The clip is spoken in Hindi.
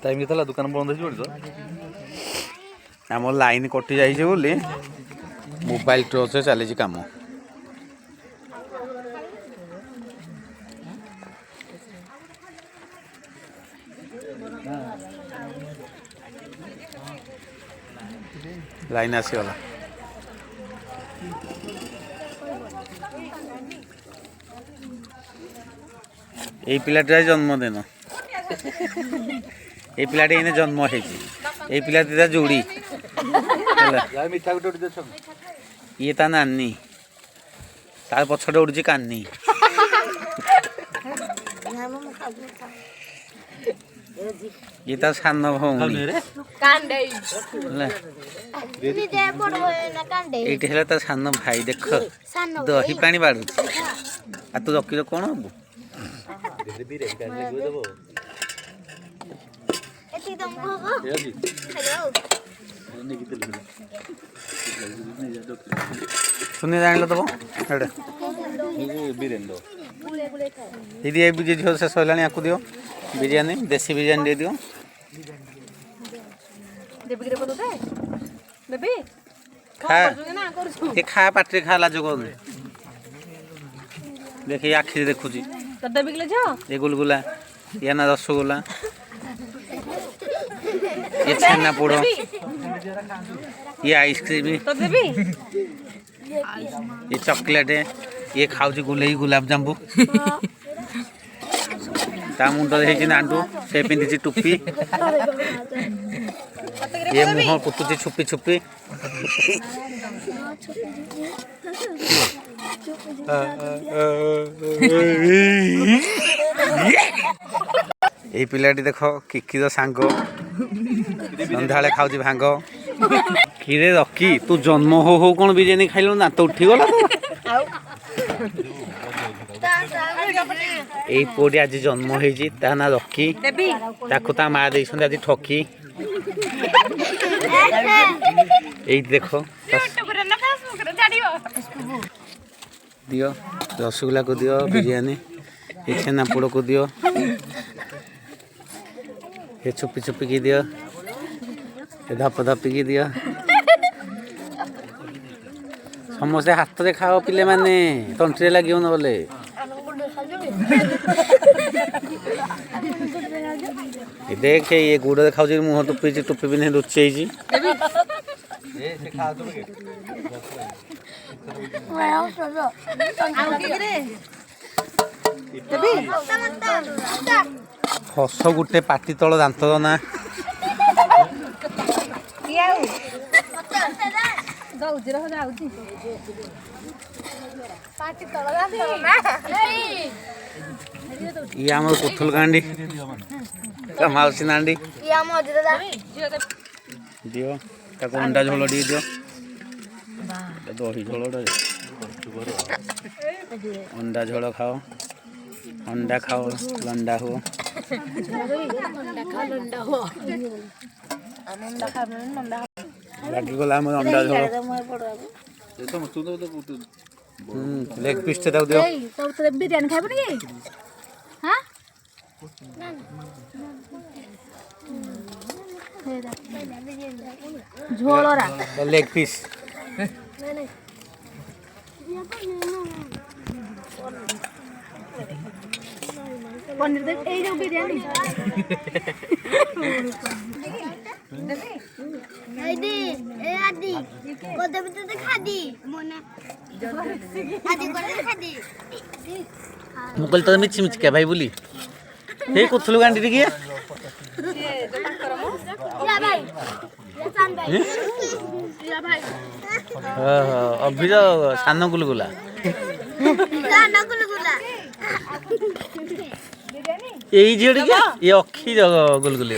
टाइम केतला दुकान बंद हो आम लाइन कटि जाइए बोली मोबाइल टॉर्च चली काम लाइन आसीगला ये पिलाटा जन्मदिन ये पिलाटी इने जन्म हो पिला दीदा जोड़ी ये ता नानी तार पछटे उड़ी कानी ये ता सान भौणी ये ता सान भाई देख दही पानी बाड़ू आ तू रखी कौन हबू सुनी जान दब दीदी ये झील शेष होगा या दियो बिरियानी देसी बिरियानी दे दियो खा पाटे खा लाज कर देख आखि देखुची ये गुलगुला या ना रसगोला ये छेना पोड़ ये आइसक्रीम ये चॉकलेट ये खाऊ गुलई गुलाब जामु ता मुंड नांडू से पिंधि टुपी ये मुह पुतुची छुपी छुपी ये पिलाटी देख किकिर सांग सन्ध्या खाऊ भांग किरे रखी तू जन्म हो कौन बिरियानी खाइलु ना तो उठीगला ये पुरी आज जन्म होती ना रखी ताकू ता माँ दे आज ठकी ये देख दियो रसगुल्ला को दियो बिरियानी ये छेना पोड़ को दियो ये छुपी छुपी की दियो ये धप धपी की दियो समस्ते हाथ में खाओ पिले माने तंत्री लगे न बोले देख ये गुड़ खाऊ मुह टुपी टुपी भी नहीं लुचे हस गुटे पाटी तल दांत ना ये आम पुथल कांडी माउसी नांडी दियो अंडा झोल टे दियो दही झोल अंडा झोल खाओ अंडा खाओ लंडा हो लगी गला अंडा झोल लेग पीस दियो बिरियानी खाइब नी हां झोलरा लेग पीस पनीर दे ए जो बिरियानी आदी ए आदी कोदे बिते ते खादी मोना आदी कोदे खादी मुकल तो मिच मिच के भाई बोली हे कुथलु गांडी रे या भाई या चांद भाई या भाई अभी जो सान गुलगुला यही झील ये अखी गुलगुली